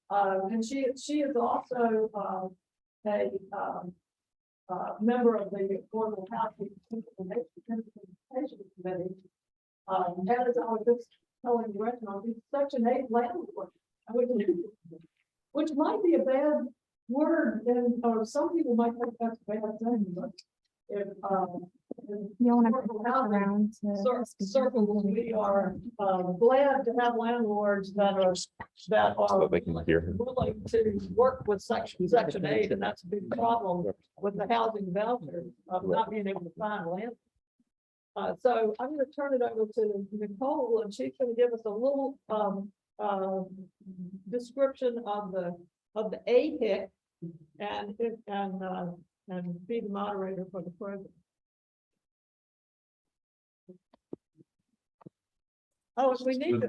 And she is also a member of the Affordable Housing Implementation Committee. And as I was just telling Reginald, he's such an landlord, which might be a bad word, and or some people might think that's a bad thing, but if You want to around circles, we are glad to have landlords that are they can hear him. willing to work with Section 8, and that's a big problem with the housing developers of not being able to find land. So I'm going to turn it over to Nicole, and she's going to give us a little description of the AHIC and be the moderator for the program. Oh, and we need to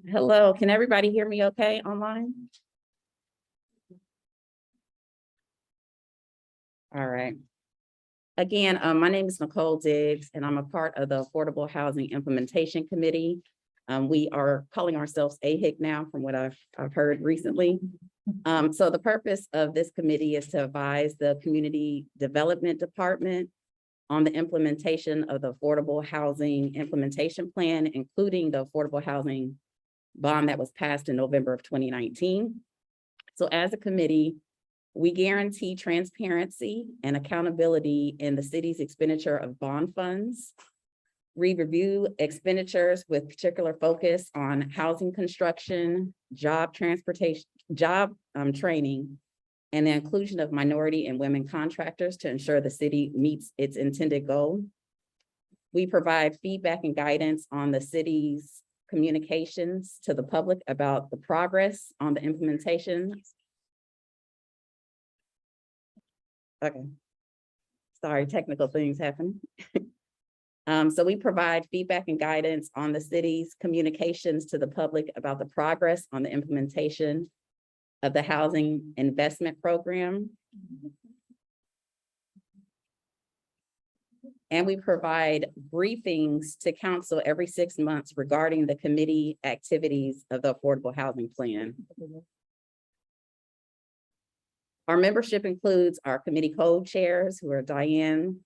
Hello, can everybody hear me okay online? All right. Again, my name is Nicole Diggs, and I'm a part of the Affordable Housing Implementation Committee. We are calling ourselves AHIC now, from what I've heard recently. So the purpose of this committee is to advise the Community Development Department on the implementation of the Affordable Housing Implementation Plan, including the Affordable Housing Bond that was passed in November of 2019. So as a committee, we guarantee transparency and accountability in the city's expenditure of bond funds. We review expenditures with particular focus on housing construction, job transportation, training, and the inclusion of minority and women contractors to ensure the city meets its intended goal. We provide feedback and guidance on the city's communications to the public about the progress on the implementation. Okay, sorry, technical things happen. So we provide feedback and guidance on the city's communications to the public about the progress on the implementation of the housing investment program. And we provide briefings to council every 6 months regarding the committee activities of the Affordable Housing Plan. Our membership includes our committee co-chairs, who are Diane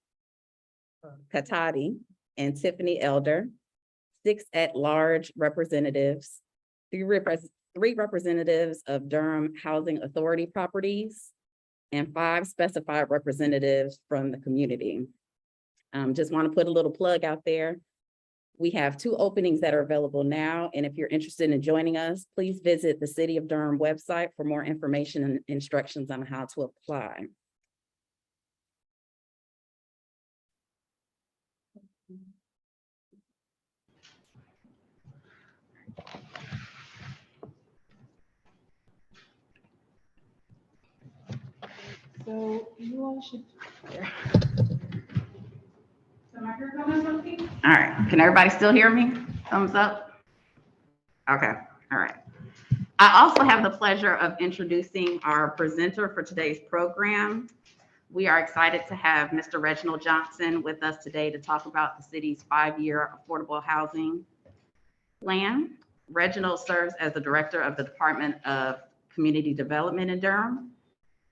Katati and Tiffany Elder, 6 at-large representatives, 3 representatives of Durham Housing Authority properties, and 5 specified representatives from the community. Just want to put a little plug out there. We have 2 openings that are available now, and if you're interested in joining us, please visit the City of Durham website for more information and instructions on how to apply. So you all should. All right, can everybody still hear me? Thumbs up? Okay, all right. I also have the pleasure of introducing our presenter for today's program. We are excited to have Mr. Reginald Johnson with us today to talk about the city's 5-year affordable housing plan. Reginald serves as the director of the Department of Community Development in Durham.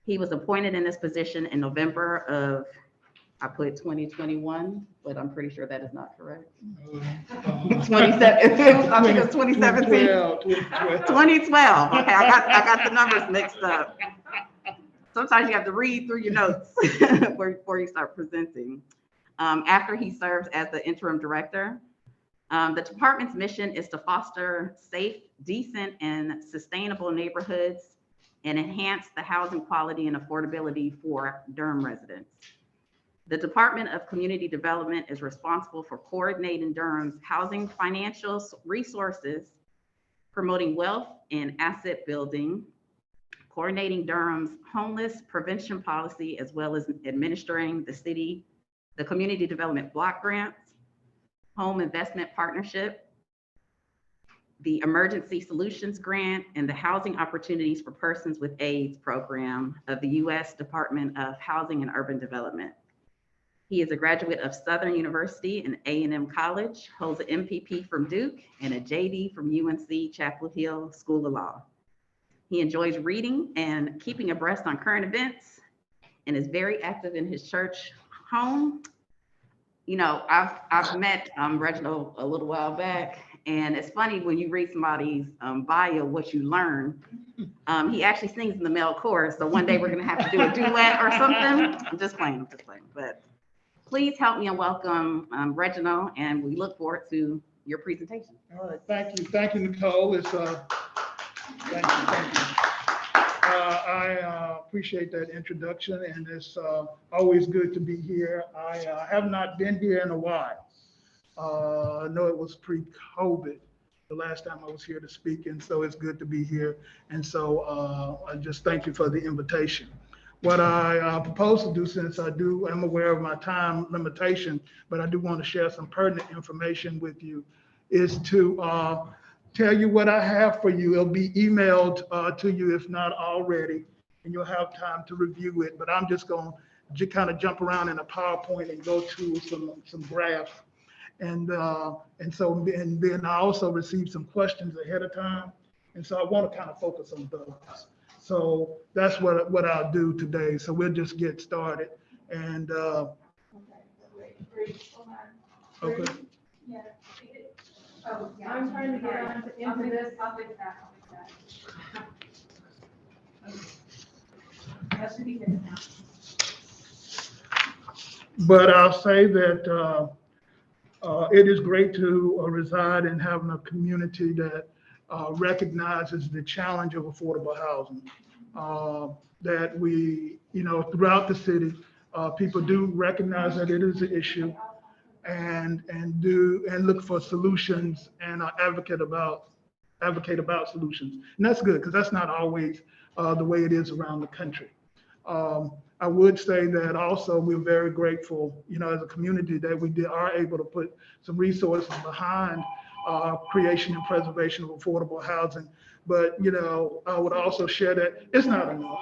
He was appointed in this position in November of, I put 2021, but I'm pretty sure that is not correct. 27, I think it's 2017. 2012. Okay, I got the numbers mixed up. Sometimes you have to read through your notes before you start presenting. After he serves as the interim director, the department's mission is to foster safe, decent, and sustainable neighborhoods and enhance the housing quality and affordability for Durham residents. The Department of Community Development is responsible for coordinating Durham's housing financial resources, promoting wealth and asset building, coordinating Durham's homeless prevention policy, as well as administering the community development block grants, home investment partnership, the Emergency Solutions Grant, and the Housing Opportunities for Persons with AIDS program of the U.S. Department of Housing and Urban Development. He is a graduate of Southern University and A&M College, holds an MPP from Duke and a JD from UNC Chapel Hill School of Law. He enjoys reading and keeping abreast on current events and is very active in his church home. You know, I've met Reginald a little while back, and it's funny when you read somebody's bio, what you learn. He actually sings in the male chorus, so one day we're gonna have to do a duet or something. I'm just playing. But please help me and welcome Reginald, and we look forward to your presentation. All right, thank you, Nicole. It's thank you. I appreciate that introduction, and it's always good to be here. I have not been here in a while. I know it was pre-COVID the last time I was here to speak, and so it's good to be here. And so I just thank you for the invitation. What I propose to do, since I'm aware of my time limitation, but I do want to share some pertinent information with you, is to tell you what I have for you. It'll be emailed to you if not already, and you'll have time to review it. But I'm just going to kind of jump around in a PowerPoint and go to some graphs. And then I also received some questions ahead of time. And so I want to kind of focus on those. So that's what I'll do today. So we'll just get started. And okay. Yeah. Oh, yeah, I'm trying to get into this. I'll fix that. That should be good now. But I'll say that it is great to reside and have a community that recognizes the challenge of affordable housing. That we, throughout the city, people do recognize that it is an issue, and look for solutions and advocate about solutions. And that's good, because that's not always the way it is around the country. I would say that also we're very grateful, as a community, that we are able to put some resources behind creation and preservation of affordable housing. But, I would also share that it's not enough.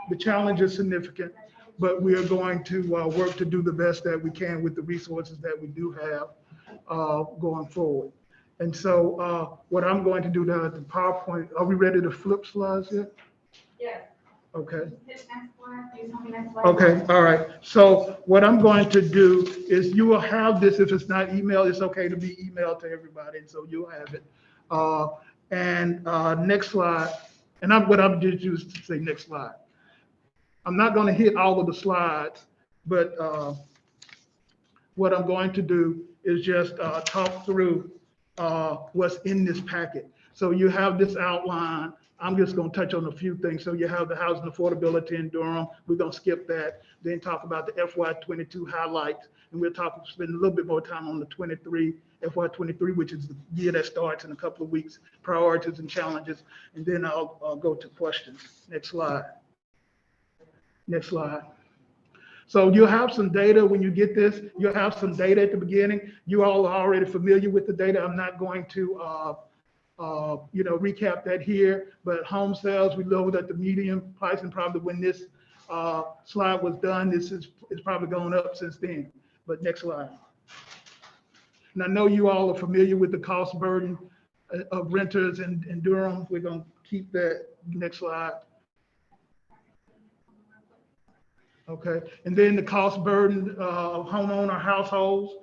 The challenge is significant, but we are going to work to do the best that we can with the resources that we do have going forward. And so what I'm going to do now at the PowerPoint, are we ready to flip slides yet? Yes. Okay. Next slide, please tell me next slide. Okay, all right. So what I'm going to do is you will have this. If it's not emailed, it's okay to be emailed to everybody. So you'll have it. Next slide. And what I'm just used to say next slide. I'm not going to hit all of the slides, but what I'm going to do is just talk through what's in this packet. So you have this outline. I'm just going to touch on a few things. So you have the housing affordability in Durham. We're going to skip that. Then talk about the FY22 highlights. And we'll spend a little bit more time on the FY23, which is the year that starts in a couple of weeks, priorities and challenges. And then I'll go to questions. Next slide. Next slide. So you'll have some data when you get this. You'll have some data at the beginning. You all are already familiar with the data. I'm not going to recap that here, but home sales, we know that the median price, and probably when this slide was done, it's probably gone up since then. But next slide. And I know you all are familiar with the cost burden of renters in Durham. We're going to keep that. Next slide. Okay, and then the cost burden of homeowner households.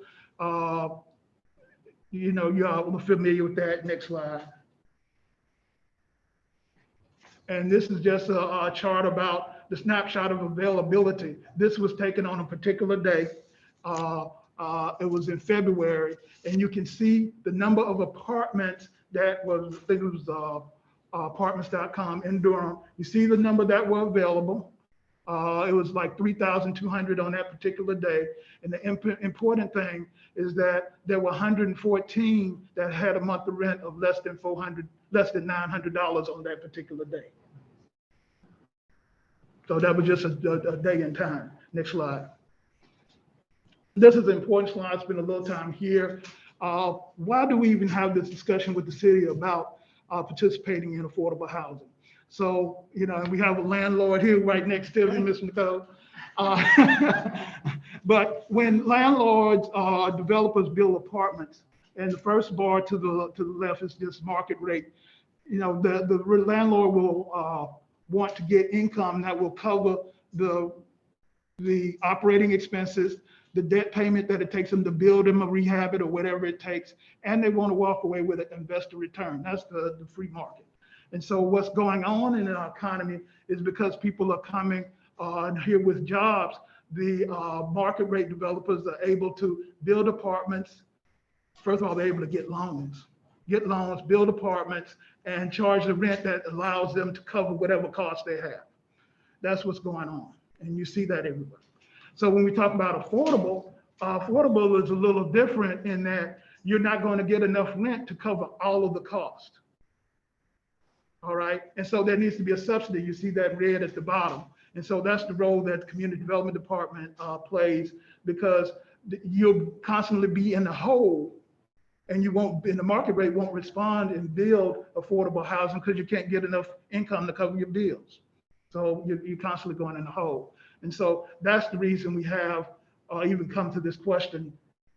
You all are familiar with that. Next slide. And this is just a chart about the snapshot of availability. This was taken on a particular day. It was in February, and you can see the number of apartments that was, I think it was apartments.com in Durham. You see the number that were available. It was like 3,200 on that particular day. And the important thing is that there were 114 that had a monthly rent of less than $900 on that particular day. So that was just a day in time. Next slide. This is an important slide. I spent a little time here. why do we even have this discussion with the city about participating in affordable housing? So, we have a landlord here right next to me, Mr. Nicole. But when landlords, developers build apartments, and the first bar to the left is just market rate, the landlord will want to get income that will cover the operating expenses, the debt payment that it takes them to build them or rehab it or whatever it takes, and they want to walk away with an investor return. That's the free market. And so what's going on in our economy is because people are coming here with jobs, the market rate developers are able to build apartments. First of all, they're able to get loans, build apartments, and charge the rent that allows them to cover whatever costs they have. That's what's going on. And you see that everywhere. So when we talk about affordable is a little different in that you're not going to get enough rent to cover all of the cost. All right. And so there needs to be a subsidy. You see that red at the bottom. And so that's the role that the Community Development Department plays, because you'll constantly be in the hole, and the market rate won't respond and build affordable housing because you can't get enough income to cover your bills. So you're constantly going in the hole. And so that's the reason we have even come to this question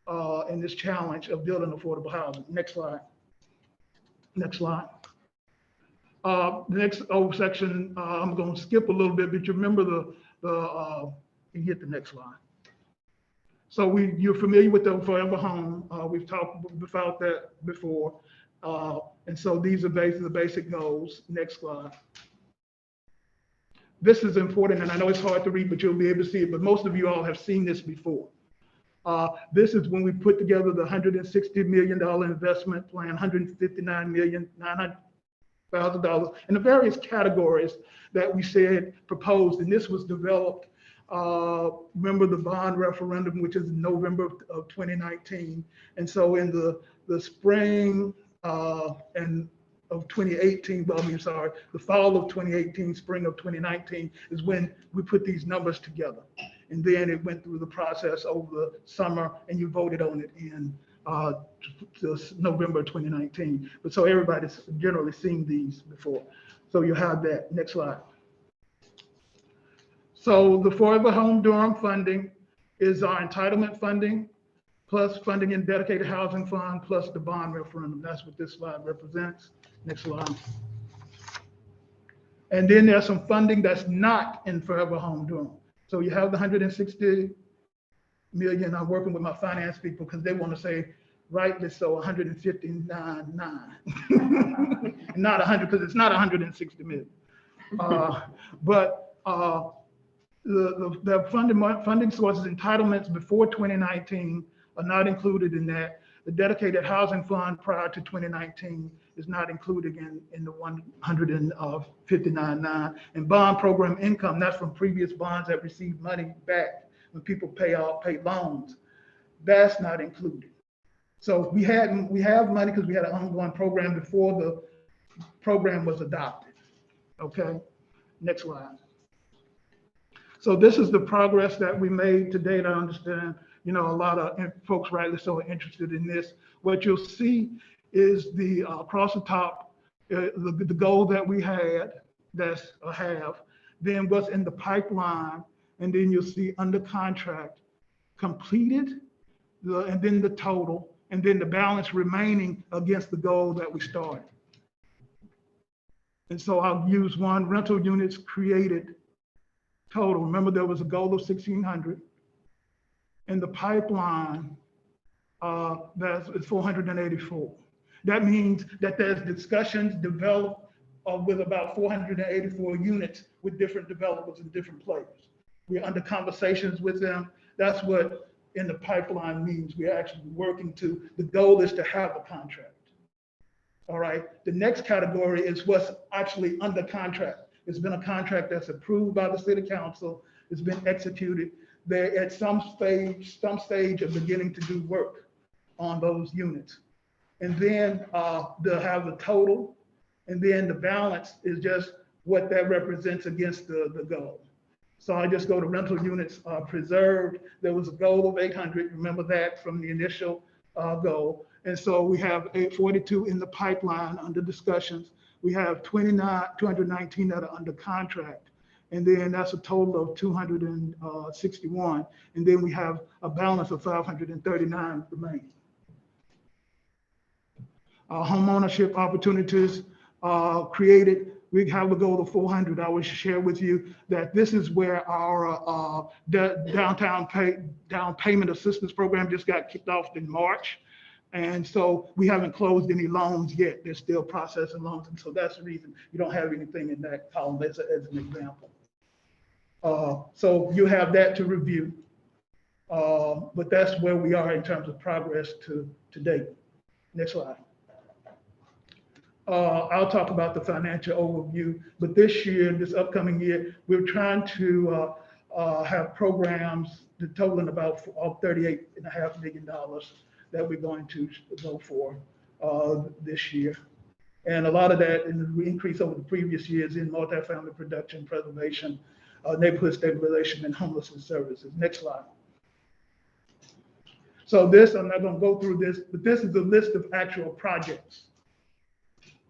and this challenge of building affordable housing. Next slide. The next section, I'm going to skip a little bit, but you remember you hit the next slide. So you're familiar with the Forever Home. We've talked about that before. And so these are basically the basic goals. Next slide. This is important, and I know it's hard to read, but you'll be able to see it, but most of you all have seen this before. This is when we put together the $160 million investment plan, $159,900,000 in the various categories that we said proposed, and this was developed. Remember the bond referendum, which is in November of 2019, and so in the spring of 2018, the fall of 2018, spring of 2019 is when we put these numbers together. And then it went through the process over the summer, and you voted on it in November 2019. But so everybody's generally seen these before. So you have that. Next slide. So the Forever Home Durham funding is our entitlement funding, plus funding in dedicated housing fund, plus the bond referendum. That's what this slide represents. Next slide. And then there's some funding that's not in Forever Home Durham. So you have the 160 million. I'm working with my finance people because they want to say, rightly so, 159.9. Not 100, because it's not 160 million. But the funding sources, entitlements before 2019 are not included in that. The dedicated housing fund prior to 2019 is not included in the 159.9. And bond program income, that's from previous bonds that received money back when people pay loans. That's not included. So we have money because we had an ongoing program before the program was adopted. Okay, next slide. So this is the progress that we made to date. I understand, a lot of folks rightly so are interested in this. What you'll see is the across the top, the goal that we had, that's a half, then what's in the pipeline, and then you'll see under contract, completed, and then the total, and then the balance remaining against the goal that we started. And so I'll use one, rental units created total. Remember, there was a goal of 1,600. In the pipeline, that's 484. That means that there's discussions developed with about 484 units with different developers and different players. We're under conversations with them. That's what in the pipeline means. We're actually working to, the goal is to have a contract. All right. The next category is what's actually under contract. It's been a contract that's approved by the city council. It's been executed. They're at some stage of beginning to do work on those units. And then they'll have the total, and then the balance is just what that represents against the goal. So I just go to rental units preserved. There was a goal of 800. Remember that from the initial goal. And so we have 42 in the pipeline under discussions. We have 219 that are under contract. And then that's a total of 261. And then we have a balance of 539 remaining. Home ownership opportunities created. We have a goal of 400. I will share with you that this is where our down payment assistance program just got kicked off in March. And so we haven't closed any loans yet. They're still processing loans. And so that's the reason you don't have anything in that column as an example. So you have that to review. But that's where we are in terms of progress to date. Next slide. I'll talk about the financial overview, but this upcoming year, we're trying to have programs totaling about $38.5 million that we're going to go for this year. And a lot of that increase over the previous years in multifamily production, preservation, neighborhood stabilization, and homelessness services. Next slide. So this, I'm not gonna go through this, but this is a list of actual projects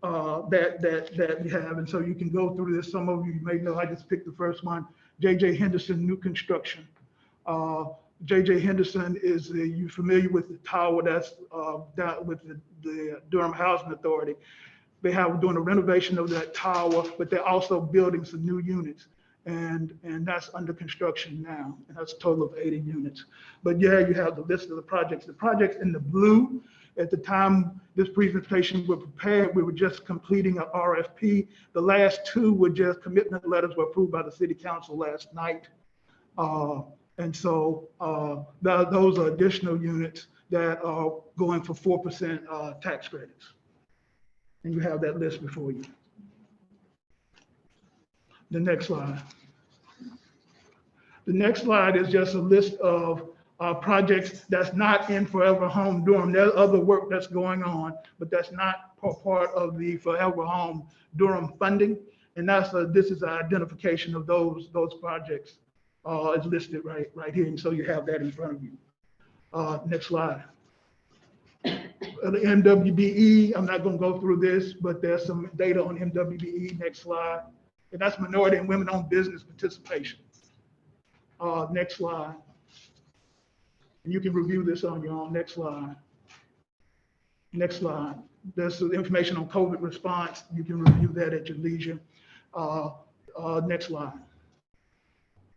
that we have. And so you can go through this. Some of you may know, I just picked the first one, J.J. Henderson New Construction. J.J. Henderson is, you familiar with the tower that's down with the Durham Housing Authority. They have doing a renovation of that tower, but they're also building some new units. And that's under construction now. And that's a total of 80 units. But yeah, you have the list of the projects. The projects in the blue, at the time this presentation was prepared, we were just completing an RFP. The last two were just commitment letters were approved by the city council last night. And so those are additional units that are going for 4% tax credits. And you have that list before you. The next slide. The next slide is just a list of projects that's not in Forever Home Durham. There's other work that's going on, but that's not part of the Forever Home Durham funding. And this is an identification of those projects. It's listed right here. And so you have that in front of you. Next slide. The MWBE, I'm not going to go through this, but there's some data on MWBE. Next slide. And that's minority and women-owned business participation. Next slide. And you can review this on your own. Next slide. Next slide. There's some information on COVID response. You can review that at your leisure. Next slide.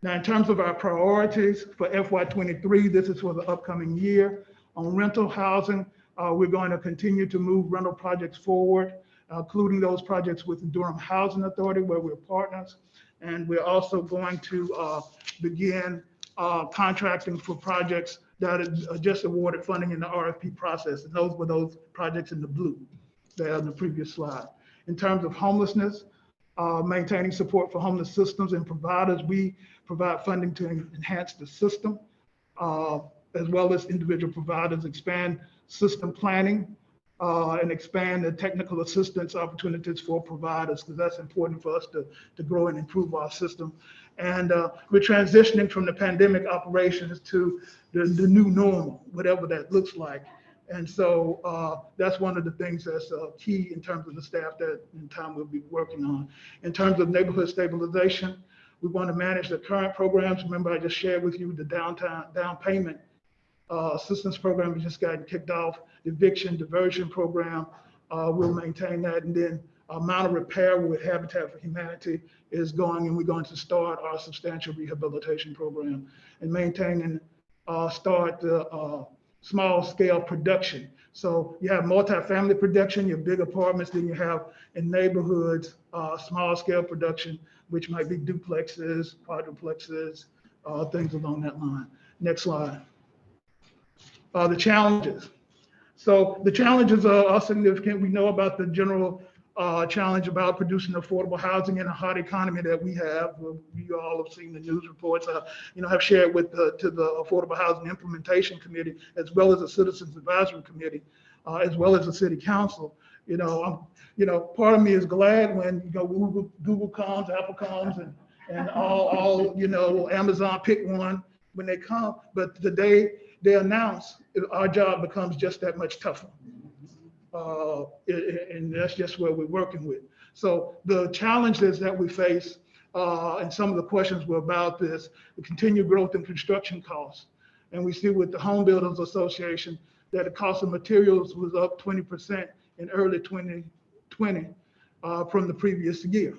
Now, in terms of our priorities for FY23, this is for the upcoming year. On rental housing, we're going to continue to move rental projects forward, including those projects with the Durham Housing Authority where we're partners. And we're also going to begin contracting for projects that are just awarded funding in the RFP process. And those were those projects in the blue there on the previous slide. In terms of homelessness, maintaining support for homeless systems and providers, we provide funding to enhance the system, as well as individual providers, expand system planning, and expand the technical assistance opportunities for providers, because that's important for us to grow and improve our system. And we're transitioning from the pandemic operations to the new normal, whatever that looks like. And so that's one of the things that's key in terms of the staff that in time we'll be working on. In terms of neighborhood stabilization, we want to manage the current programs. Remember, I just shared with you the down payment assistance program has just gotten kicked off. The eviction diversion program, we'll maintain that. And then amount of repair with Habitat for Humanity is going, and we're going to start our substantial rehabilitation program and maintain and start the small scale production. So you have multifamily production, your big apartments, then you have in neighborhoods, small scale production, which might be duplexes, quadruplexes, things along that line. Next slide. The challenges. So the challenges are significant. We know about the general challenge about producing affordable housing in a hot economy that we have. You all have seen the news reports. Have shared with to the Affordable Housing Implementation Committee, as well as the Citizens Advisory Committee, as well as the City Council. Part of me is glad when Google comes, Apple comes, and all Amazon pick one when they come. But today, they announce, our job becomes just that much tougher. And that's just where we're working with. So the challenges that we face, and some of the questions were about this, the continued growth in construction costs. And we see with the Home Builders Association that the cost of materials was up 20% in early 2020 from the previous year.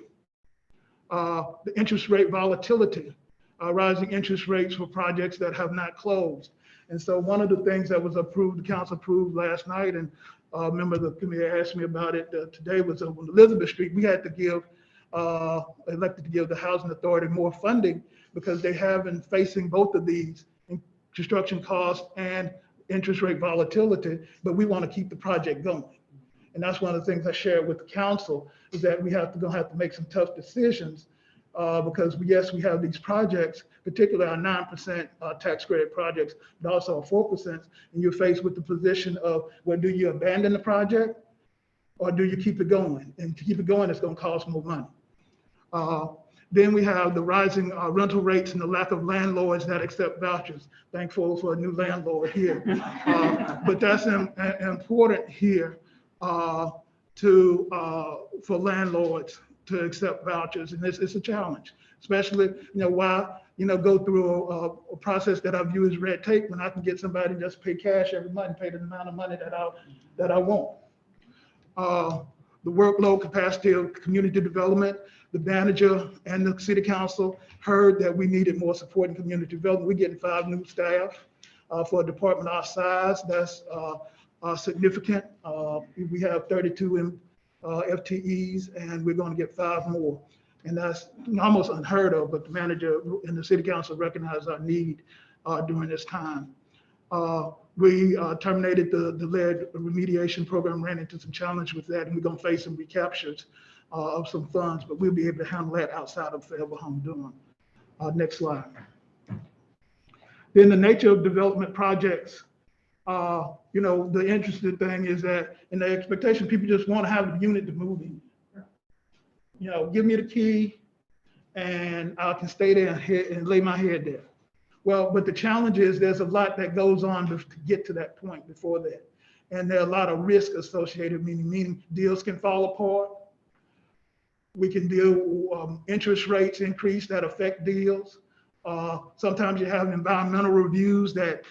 The interest rate volatility, rising interest rates for projects that have not closed. And so one of the things that was approved, the council approved last night, and a member of the committee asked me about it today, was on Elizabeth Street. We had to give, elected to give the Housing Authority more funding because they have been facing both of these, construction costs and interest rate volatility, but we want to keep the project going. And that's one of the things I shared with the council, is that we gonna have to make some tough decisions because yes, we have these projects, particularly our 9% tax credit projects, but also our 4%, and you're faced with the position of, well, do you abandon the project or do you keep it going? And to keep it going, it's gonna cost more money. Then we have the rising rental rates and the lack of landlords that accept vouchers. Thankful for a new landlord here. But that's important here for landlords to accept vouchers, and it's a challenge, especially why go through a process that I view as red tape when I can get somebody to just pay cash every month and pay the amount of money that I want. The workload capacity of community development, the manager and the city council heard that we needed more support in community development. We're getting 5 new staff for a department our size. That's significant. We have 32 FTEs, and we're going to get 5 more. And that's almost unheard of, but the manager and the city council recognize our need during this time. We terminated the lead remediation program, ran into some challenge with that, and we're going to face some recaptures of some funds, but we'll be able to handle that outside of Forever Home Durham. Next slide. Then the nature of development projects. The interesting thing is that in the expectation, people just want to have a unit to move in. Give me the key and I can stay there and lay my head there. Well, but the challenge is there's a lot that goes on to get to that point before that. And there are a lot of risks associated, meaning deals can fall apart. We can deal with interest rates increase that affect deals. Sometimes you have environmental reviews that,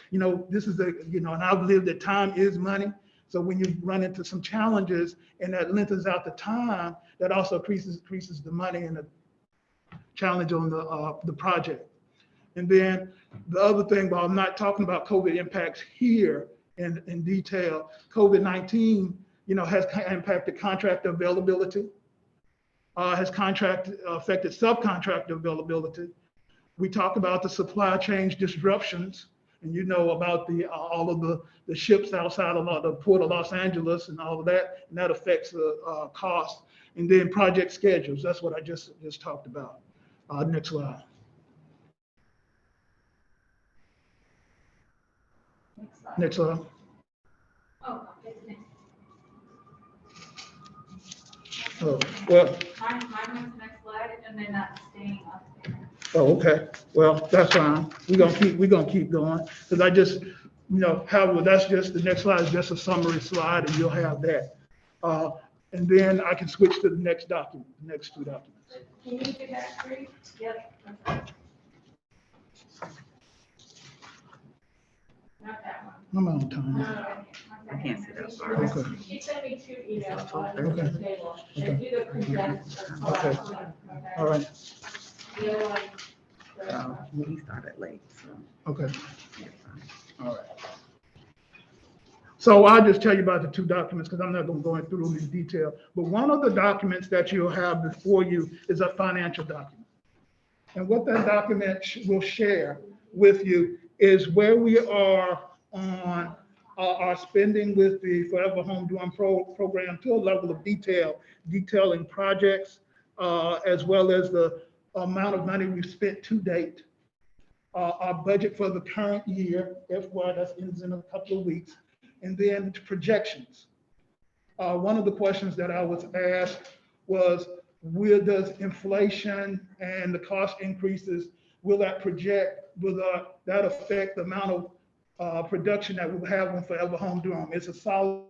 this is and I've lived that time is money. So when you run into some challenges and that lengthens out the time, that also increases the money and the challenge on the project. And then the other thing, while I'm not talking about COVID impacts here in detail, COVID-19, has impacted contractor availability, has affected subcontractor availability. We talk about the supply chain disruptions, and about all of the ships outside of the Port of Los Angeles and all of that, and that affects the cost. And then project schedules, that's what I just talked about. Next slide. Next slide. Oh, it's next. Oh, well. Mine was the next slide, and then that's staying up there. Oh, okay. Well, that's fine. We're gonna keep going because I just, that's just the next slide is just a summary slide, and you'll have that. And then I can switch to the next document, the next 2 documents. Can you do that, Bree? Yep. Not that one. I'm out of time. No, I can't see that far. Okay. She sent me 2 emails on Okay. the table. They do the condensed. Okay. All right. The other one. We started late, so. Okay. All right. So I'll just tell you about the 2 documents because I'm not going to go through them in detail. But one of the documents that you'll have before you is a financial document. And what that document will share with you is where we are on our spending with the Forever Home Durham program to a level of detailing projects, as well as the amount of money we've spent to date. Our budget for the current year, FY, that ends in a couple of weeks, and then projections. One of the questions that I was asked was, does inflation and the cost increases, will that affect the amount of production that we'll have on Forever Home Durham. It's a solid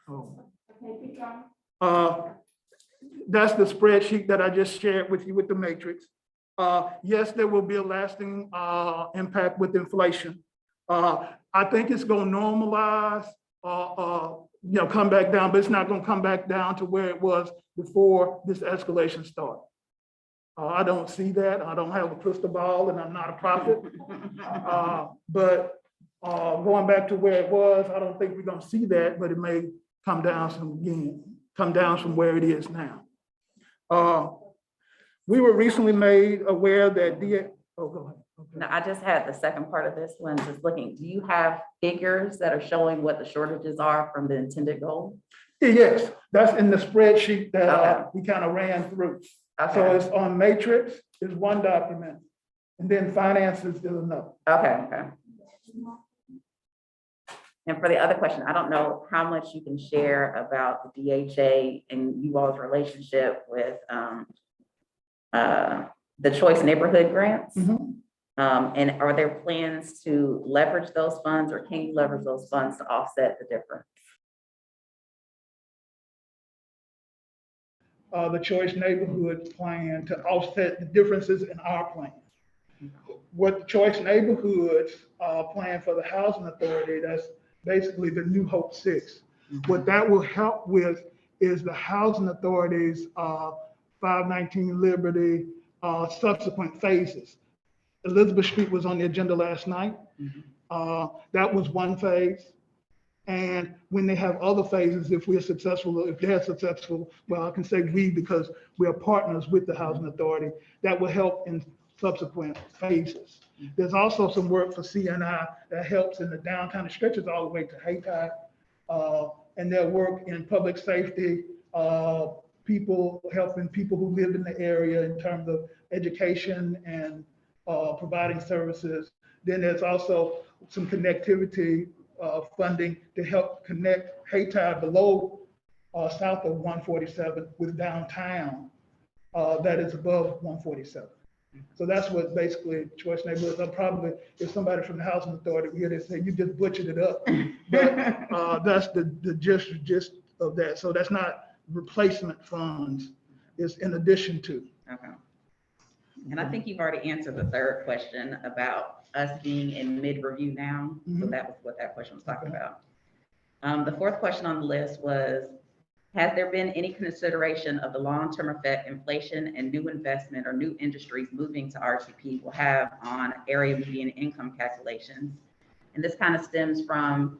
Oh. Okay, keep going. That's the spreadsheet that I just shared with you with the matrix. Yes, there will be a lasting impact with inflation. I think it's going to normalize, come back down, but it's not going to come back down to where it was before this escalation started. I don't see that. I don't have a crystal ball, and I'm not a prophet. But going back to where it was, I don't think we're going to see that, but it may come down from where it is now. We were recently made aware that oh, go ahead. Okay. No, I just had the second part of this one, just looking, do you have figures that are showing what the shortages are from the intended goal? Yes, that's in the spreadsheet that Okay. we kind of ran through. So Okay, it's on matrix is one document, and then finances is another. okay. And for the other question, I don't know how much you can share about the DHA and you all's relationship with the Choice Neighborhood Grants. Mhm. And are there plans to leverage those funds, or can you leverage those funds to offset the difference? The Choice Neighborhood plan to offset the differences in our plan. What the Choice Neighborhoods plan for the Housing Authority, that's basically the New Hope 6. What that will help with is the Housing Authority's 519 Liberty subsequent phases. Elizabeth Street was on the agenda last night. That was one phase. And when they have other phases, if they're successful, well, I can say we because we are partners with the Housing Authority, that will help in subsequent phases. There's also some work for CNI that helps in the downtown. It stretches all the way to CAHT, and their work in public safety, helping people who live in the area in terms of education and providing services. Then there's also some connectivity funding to help connect Hayti below south of 147 with downtown that is above 147. So that's what basically Choice Neighborhoods are. Probably if somebody from the Housing Authority here, they say you just butchered it up. But that's the gist of that. So that's not replacement funds. It's in addition to. Okay. And I think you've already answered the third question about us being in mid-review now. So that was what that question was talking about. The fourth question on the list was, has there been any consideration of the long-term effect inflation and new investment or new industries moving to RTP will have on area median income calculations? And this kind of stems from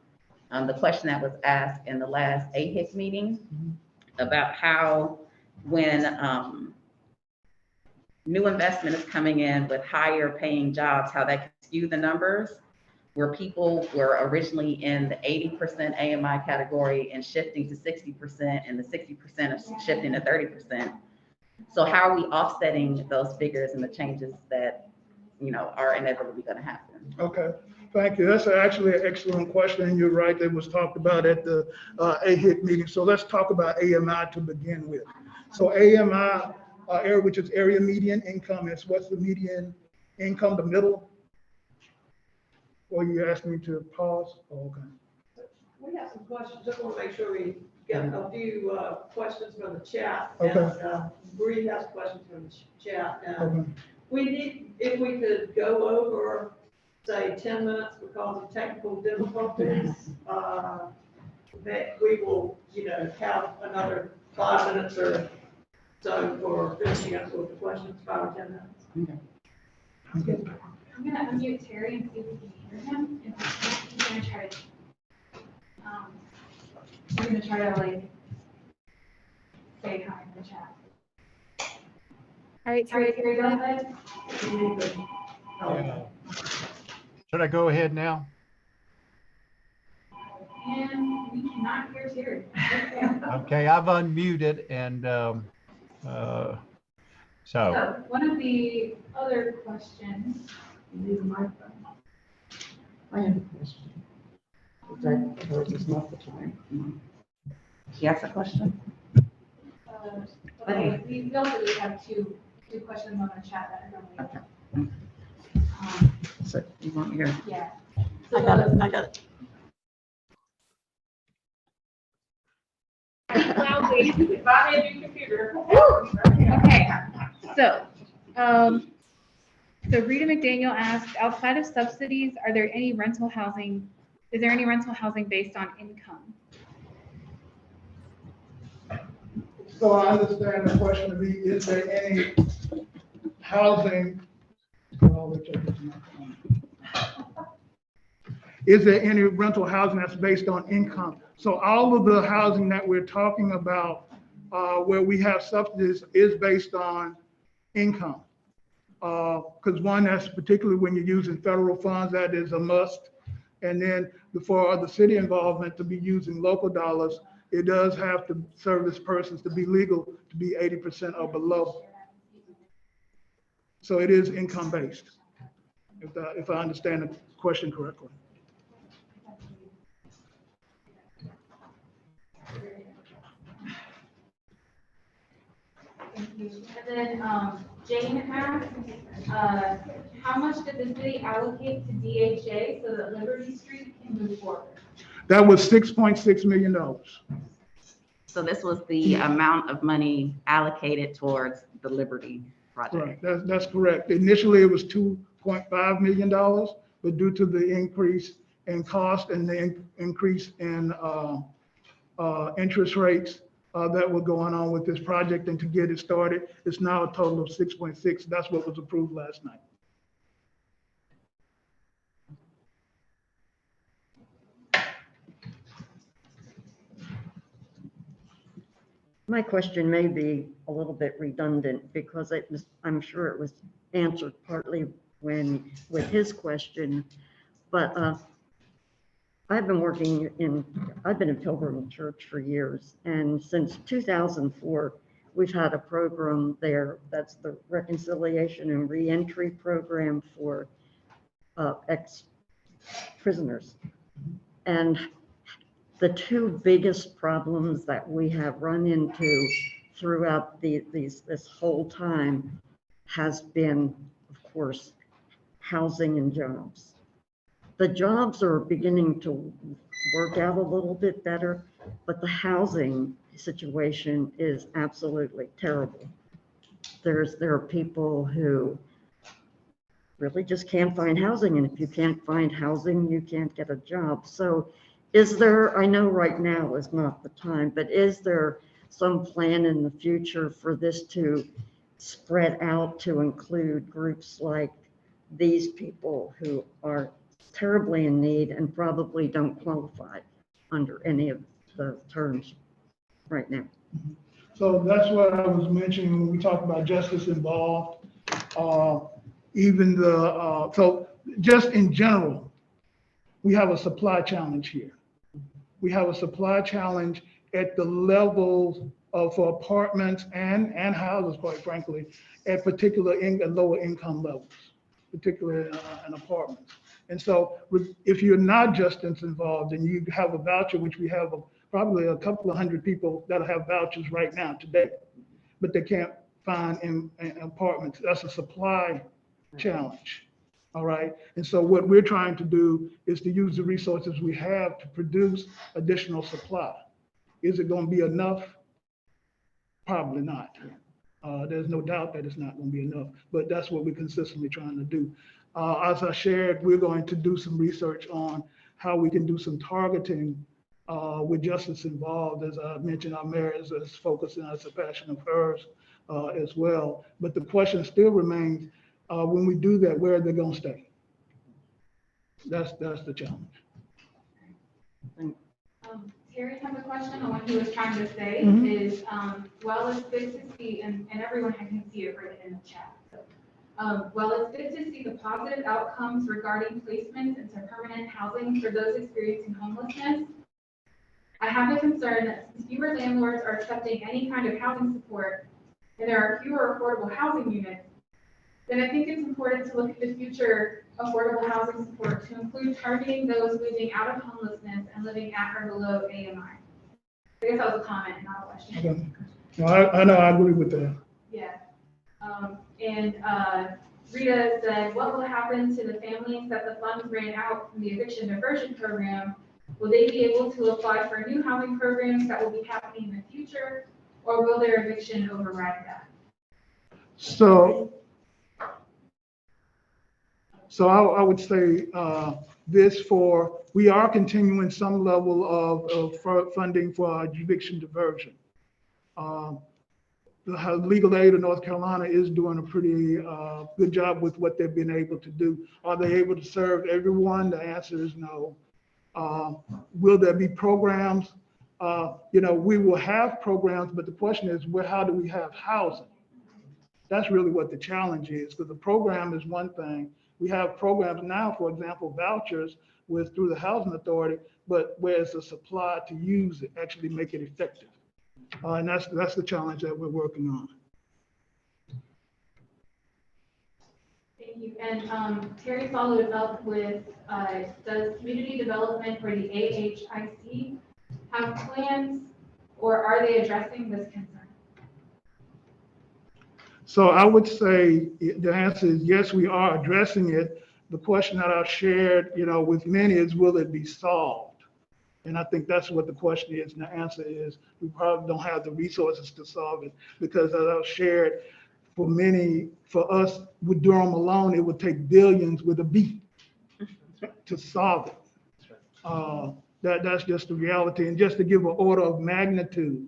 the question that was asked in the last AHIC meeting about how when new investment is coming in with higher paying jobs, how that can skew the numbers, where people were originally in the 80% AMI category and shifting to 60%, and the 60% is shifting to 30%. So how are we offsetting those figures and the changes that, are inevitably going to happen? Okay, thank you. That's actually an excellent question. And you're right, that was talked about at the AHIC meeting. So let's talk about AMI to begin with. So AMI, area, which is area median income, is what's the median income, the middle? Or you asked me to pause? Oh, okay. We have some questions. Just want to make sure we get a few questions from the chat. Okay. And Bree has questions from the chat. Okay. We need, if we could go over, say, 10 minutes because of technical difficulties, that we will, have another 5 minutes or so for finishing up with the questions, 5 or 10 minutes. Okay. I'm gonna unmute Terry and see if we can hear him. If we can't, he's gonna try to, say hi in the chat. All right, Terry, go ahead. Should I go ahead now? And we cannot hear Terry. Okay, I've unmuted and so So one of the other questions. I have a question. Is that, or is this not the time? Yes, a question? Okay, we also do have two questions on the chat that are going. So you want me to? Yeah. I got it. Loudly. Buy me a new computer. Okay, so, so Rita McDaniel asked, outside of subsidies, are there any rental housing, is there any rental housing based on income? So I understand the question to be, is there any housing? Is there any rental housing that's based on income? So all of the housing that we're talking about, where we have subsidies is based on income. Because one, that's particularly when you're using federal funds, that is a must. And then for the city involvement to be using local dollars, it does have to service persons to be legal to be 80% or below. So it is income based, if I understand the question correctly. Thank you. And then Jane asked, how much did the city allocate to DHA so that Liberty Street can move forward? That was $6.6 million. So this was the amount of money allocated towards the Liberty project. Right, that's correct. Initially, it was $2.5 million, but due to the increase in cost and the increase in interest rates that were going on with this project, and to get it started, it's now a total of 6.6. That's what was approved last night. My question may be a little bit redundant because I'm sure it was answered partly with his question, but I've been in Pilgrim Church for years, and since 2004, we've had a program there that's the Reconciliation and Reentry Program for ex-prisoners. And the two biggest problems that we have run into throughout this whole time has been, of course, housing and jobs. The jobs are beginning to work out a little bit better, but the housing situation is absolutely terrible. There are people who really just can't find housing, and if you can't find housing, you can't get a job. So I know right now is not the time, but is there some plan in the future for this to spread out to include groups like these people who are terribly in need and probably don't qualify under any of the terms right now? So that's what I was mentioning when we talk about justice involved. So just in general, we have a supply challenge here. We have a supply challenge at the levels for apartments and houses, quite frankly, at particular lower income levels, particularly in apartments. And so if you're not justice involved and you have a voucher, which we have probably a couple of hundred people that have vouchers right now today, but they can't find in apartments, that's a supply challenge. All right. And so what we're trying to do is to use the resources we have to produce additional supply. Is it going to be enough? Probably not. There's no doubt that it's not going to be enough, but that's what we're consistently trying to do. As I shared, we're going to do some research on how we can do some targeting with justice involved. As I mentioned, our mayor is focusing on, it's a passion of hers as well. But the question still remains, when we do that, where are they going to stay? That's the challenge. Terry has a question on what he was trying to say is, well, it's good to see, and everyone can see it written in the chat. So, well, it's good to see the positive outcomes regarding placements into permanent housing for those experiencing homelessness. I have a concern that since fewer landlords are accepting any kind of housing support and there are fewer affordable housing units, then I think it's important to look at the future affordable housing support to include targeting those moving out of homelessness and living at or below AMI. I guess that was a comment, not a question. Okay. No, I know, I agree with that. Yeah. Rita said, what will happen to the families that the funds ran out from the eviction diversion program Will they be able to apply for new housing programs that will be happening in the future? Or will their eviction override that? So I would say we are continuing some level of funding for our eviction diversion. The legal aid of North Carolina is doing a pretty good job with what they've been able to do. Are they able to serve everyone? The answer is no. Will there be programs? We will have programs, but the question is, how do we have housing? That's really what the challenge is, because the program is one thing. We have programs now, for example, vouchers through the Housing Authority, but where's the supply to use it, actually make it effective? And that's the challenge that we're working on. Thank you. And Terry followed up with, does community development for the AHIC have plans, or are they addressing this concern? So I would say the answer is yes, we are addressing it. The question that I've shared, with many is, will it be solved? And I think that's what the question is. And the answer is, we probably don't have the resources to solve it, because as I've shared, for us with Durham alone, it would take billions with a B to solve it. That's just the reality. And just to give an order of magnitude,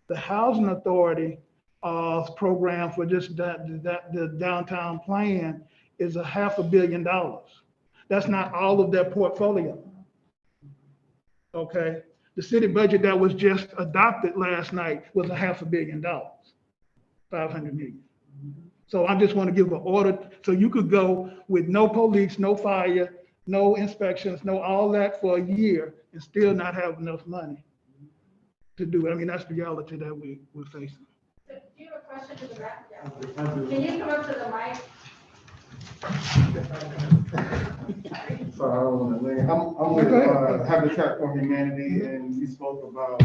the Housing Authority program for just the downtown plan is $500 million. That's not all of their portfolio. Okay, the city budget that was just adopted last night was $500 million, 500 million. So I just want to give an order, so you could go with no police, no fire, no inspections, no all that for a year and still not have enough money to do it. I mean, that's the reality that we're facing. Do you have a question to the back? Can you come up to the mic? Sorry, I don't want to lean. I'm with Habitat for Humanity, and we spoke about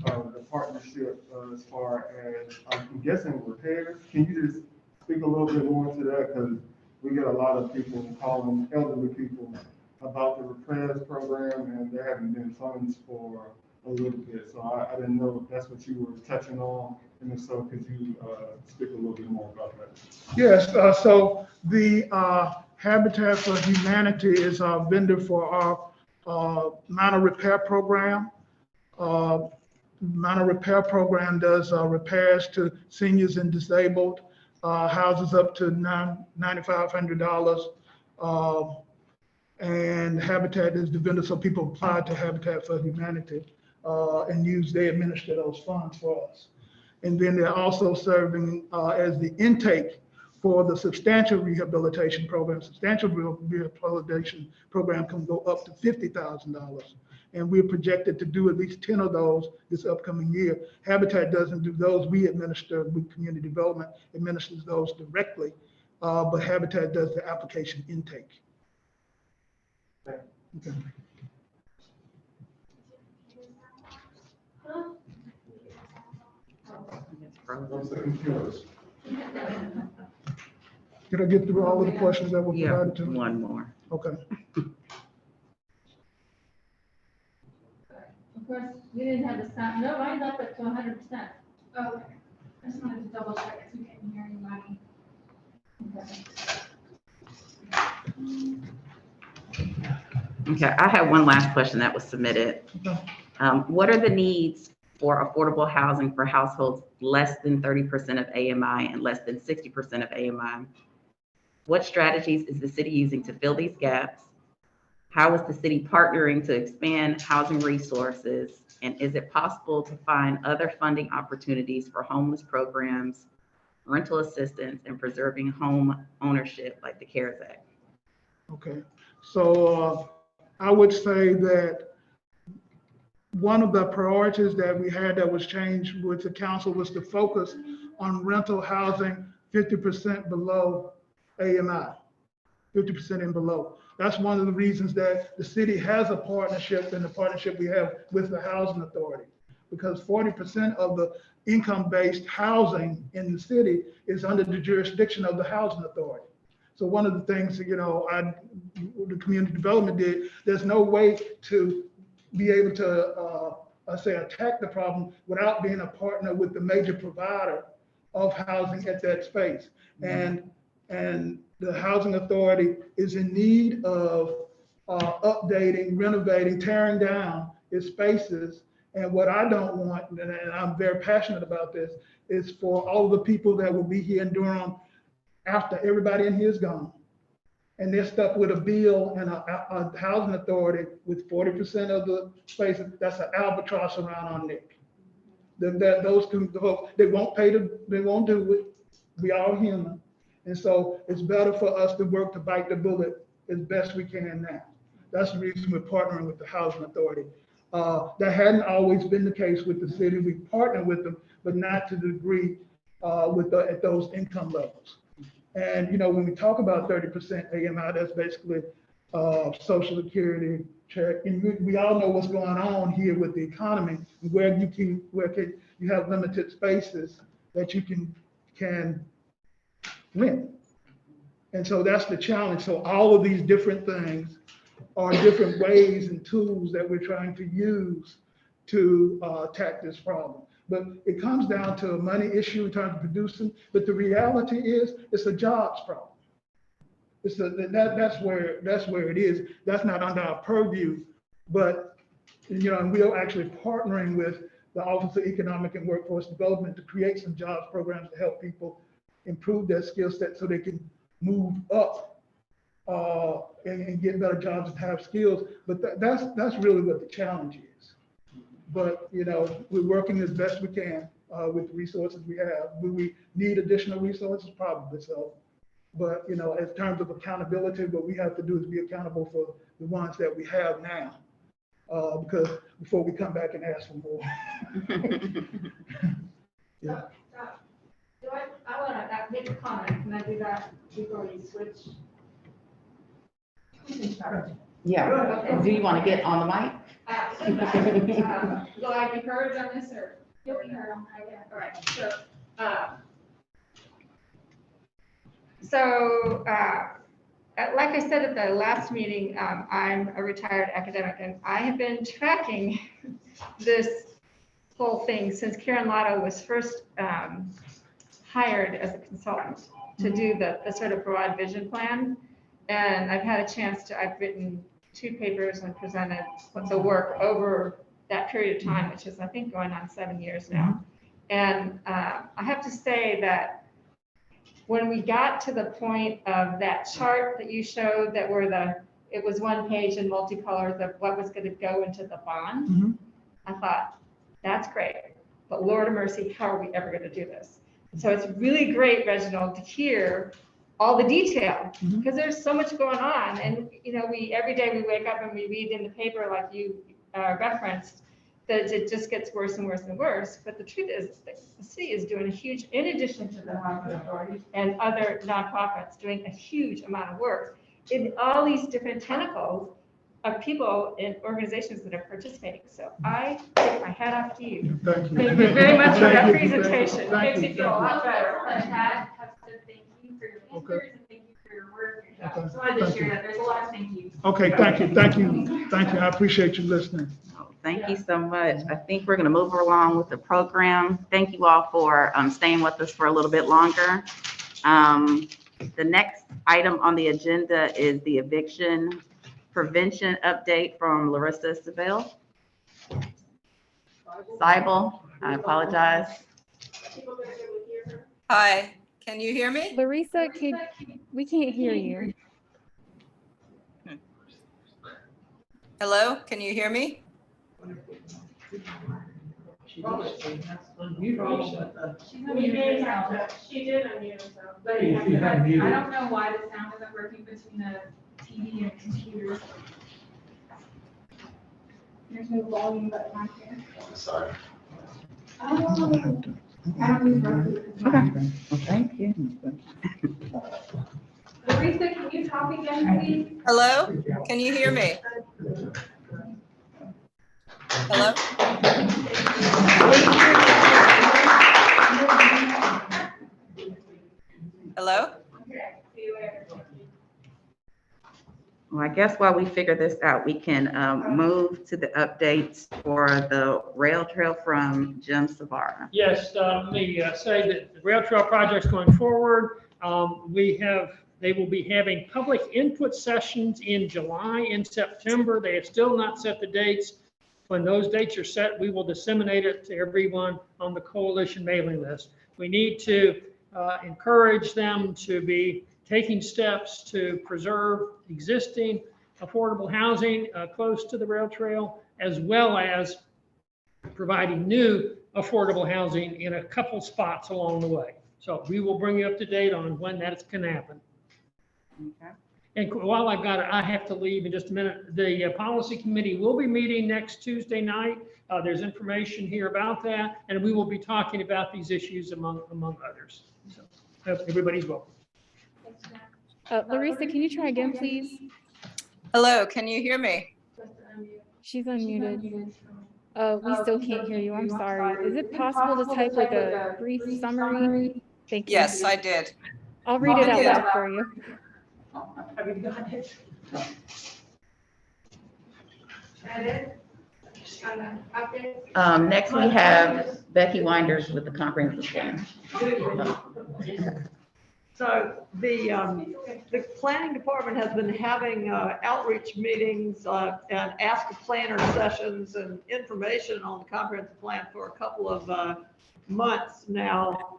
the partnership as far as, I'm guessing, repairs. Can you just speak a little bit more to that? Because we get a lot of people calling, elderly people, about the repairs program, and there haven't been funds for a little bit. So I didn't know if that's what you were touching on, and if so, could you speak a little bit more about that? Yes, so the Habitat for Humanity is our vendor for our minor repair program. Minor repair program does repairs to seniors and disabled, houses up to $9,500. And Habitat is the vendor, so people apply to Habitat for Humanity and they administer those funds for us. And then they're also serving as the intake for the substantial rehabilitation program. Substantial rehabilitation program can go up to $50,000. And we're projected to do at least 10 of those this upcoming year. Habitat doesn't do those. We administer, with community development, administers those directly. But Habitat does the application intake. Okay. Did I get through all of the questions that were Yeah, provided to me? one more. Okay. Of course, we didn't have the sound, no, mine's up to 100%. Okay. I just wanted to double check if we couldn't hear anybody. Okay, I have one last question that was submitted. What are the needs for affordable housing for households less than 30% of AMI and less than 60% of AMI? What strategies is the city using to fill these gaps? How is the city partnering to expand housing resources? And is it possible to find other funding opportunities for homeless programs, rental assistance, and preserving home ownership like the CARES Act? Okay, so I would say that one of the priorities that we had that was changed with the council was to focus on rental housing 50% below AMI, 50% and below. That's one of the reasons that the city has a partnership, and the partnership we have with the Housing Authority, because 40% of the income-based housing in the city is under the jurisdiction of the Housing Authority. So one of the things, the community development did, there's no way to be able to, say, attack the problem without being a partner with the major provider of housing at that space. And the housing authority is in need of updating, renovating, tearing down its spaces. And what I don't want, and I'm very passionate about this, is for all the people that will be here in Durham after everybody in here is gone. And they're stuck with a bill and a housing authority with 40% of the spaces. That's an albatross around our neck. Those they won't pay they won't do it. We all human. And so it's better for us to work to bite the bullet as best we can now. That's the reason we're partnering with the housing authority. That hadn't always been the case with the city. We partner with them, but not to the degree at those income levels. And, when we talk about 30% AMI, that's basically Social Security check. And we all know what's going on here with the economy, where you have limited spaces that you can rent. And so that's the challenge. So all of these different things are different ways and tools that we're trying to use to attack this problem. But it comes down to a money issue in terms of producing. But the reality is, it's a jobs problem. That's where it is. That's not under our purview. But and we're actually partnering with the Office of Economic and Workforce Development to create some jobs programs to help people improve their skill set so they can move up and get better jobs and have skills. But that's really what the challenge is. But, we're working as best we can with the resources we have. Do we need additional resources? Probably so. But, in terms of accountability, what we have to do is be accountable for the ones that we have now. Because before we come back and ask for more. Yeah. I want to make a comment. Can I do that before we switch? Yeah. Do you want to get on the mic? Will I be heard on this or? You'll be heard on, okay, all right, so, like I said at the last meeting, I'm a retired academic and I have been tracking this whole thing since Karen Lotto was first hired as a consultant to do the sort of broad vision plan. And I've had a chance I've written 2 papers and presented the work over that period of time, which is, I think, going on 7 years now. And I have to say that when we got to the point of that chart that you showed that it was 1 page in multicolors of what was going to go into the bond, I thought, that's great. But Lord of mercy, how are we ever going to do this? So it's really great, Reginald, to hear all the detail, because there's so much going on. And, every day we wake up and we read in the paper, like you referenced, that it just gets worse and worse and worse. But the truth is, the city is doing a huge, in addition to the housing authority and other nonprofits, doing a huge amount of work in all these different tentacles of people and organizations that are participating. So I take my hat off to you. Thank you. Thank you very much for that Thank you. presentation. Thank Makes you. me feel a lot better. Have to thank you for your answers and thank you for your work. Okay. So I wanted to Thank share you. that. There's a lot of thank yous. Okay, thank you. I appreciate you listening. Thank you so much. I think we're going to move along with the program. Thank you all for staying with us for a little bit longer. The next item on the agenda is the eviction prevention update from Larissa Seville. Seibel, I apologize. Hi, can you hear me? Larissa, we can't hear you. Hello, can you hear me? She did unmute herself, but I don't know why the sound isn't working between the TV and computer. There's no volume button on here. Sorry. I don't use Roku. Thank you. Larissa, can you talk again, please? Hello, can you hear me? Hello? Hello? Okay, see you later. Well, I guess while we figure this out, we can move to the updates for the rail trail from Jim Savara. Yes, let me say that the rail trail project's going forward. They will be having public input sessions in July and September. They have still not set the dates. When those dates are set, we will disseminate it to everyone on the coalition mailing list. We need to encourage them to be taking steps to preserve existing affordable housing close to the rail trail, as well as providing new affordable housing in a couple spots along the way. So we will bring you up to date on when that can happen. Okay. And while I've got it, I have to leave in just a minute. The policy committee will be meeting next Tuesday night. There's information here about that, and we will be talking about these issues among others. So everybody's welcome. Larissa, can you try again, please? Hello, can you hear me? She's unmuted. We still can't hear you. I'm sorry. Is it possible to type like a brief summary? Thank you. Yes, I did. I'll read it out loud for you. Have you got it? Next, we have Becky Winders with the comprehensive plan. So the planning department has been having outreach meetings and ask the planner sessions and information on the comprehensive plan for a couple of months now.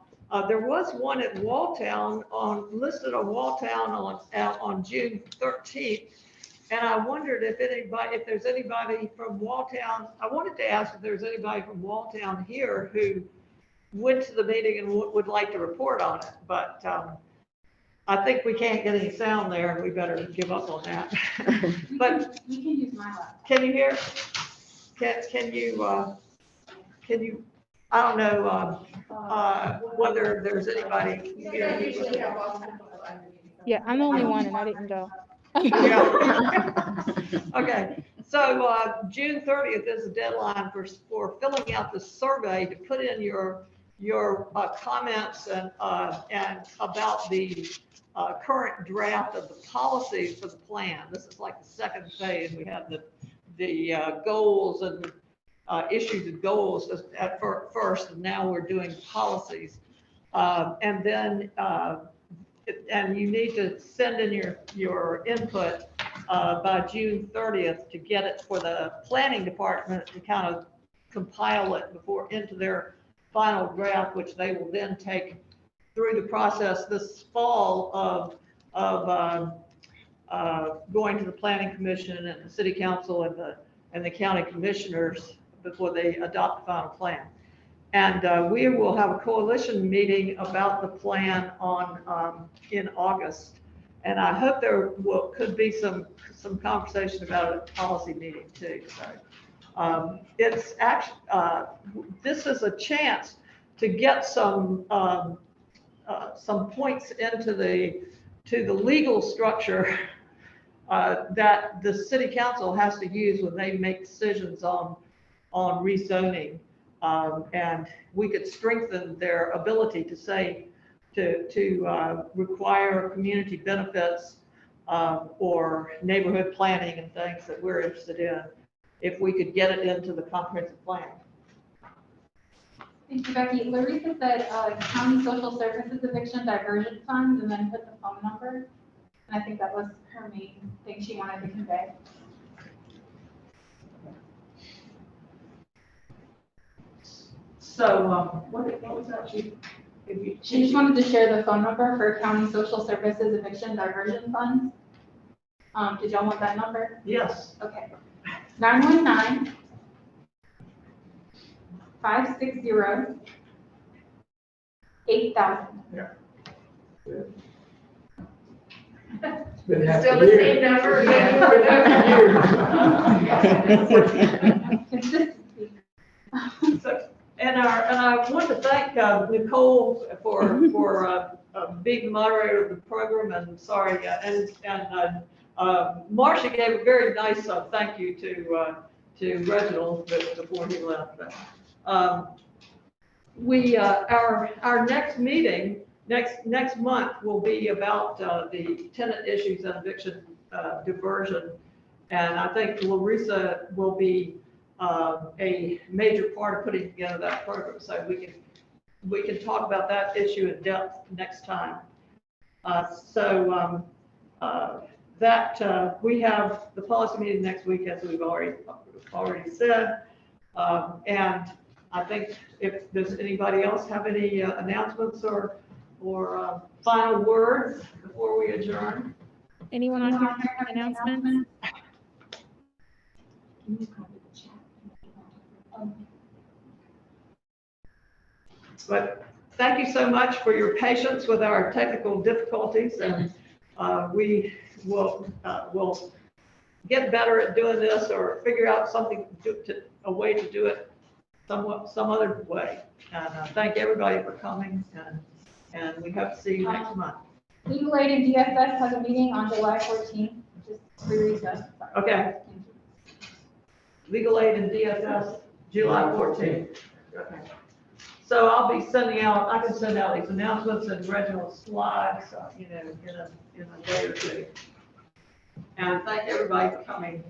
There was one at Walltown listed on Walltown on June 13th. And I wondered if there's anybody from Walltown. I wanted to ask if there's anybody from Walltown here who went to the meeting and would like to report on it. But I think we can't get any sound there, and we better give up on that. But You can use my laptop. can you hear? Can you? I don't know whether there's anybody here. Yeah, I'm the only one and I didn't go. Yeah. Okay, so June 30th is the deadline for filling out the survey to put in your comments and about the current draft of the policies for the plan. This is like the second phase. We have the goals and issues and goals at first, and now we're doing policies. And then and you need to send in your input by June 30th to get it for the planning department to kind of compile it into their final draft, which they will then take through the process this fall of going to the planning commission and the city council and the county commissioners before they adopt the final plan. And we will have a coalition meeting about the plan in August. And I hope there could be some conversation about a policy meeting too. So it's actually, this is a chance to get some points into the legal structure that the city council has to use when they make decisions on rezoning. And we could strengthen their ability to say, to require community benefits or neighborhood planning and things that we're interested in, if we could get it into the comprehensive plan. Thank you, Becky. Larissa said county social services eviction diversion funds and then put the phone number. And I think that was her main thing she wanted to convey. So what was that? She just wanted to share the phone number for county social services eviction diversion funds. Did y'all want that number? Yes. Okay. 919 560 8000. Yeah. Still the same number. So, and I want to thank Nicole for being the moderator of the program, and sorry, and Marcia gave a very nice thank you to Reginald before he left. Our next meeting. next month will be about the tenant issues and eviction diversion. And I think Larissa will be a major part of putting together that program. So we can talk about that issue in depth next time. We have the policy meeting next week, as we've already said. And I think if does anybody else have any announcements or final words before we adjourn? Anyone on here have announcements? But thank you so much for your patience with our technical difficulties, and we will get better at doing this or figure out something a way to do it some other way. And thank everybody for coming, and we hope to see you next month. Legal Aid and DSS has a meeting on July 14th, just pre-recess. Okay. Legal Aid and DSS, July 14th. Okay. So I'll be I can send out these announcements and Reginald's slides, in a day or two. And thank everybody for coming.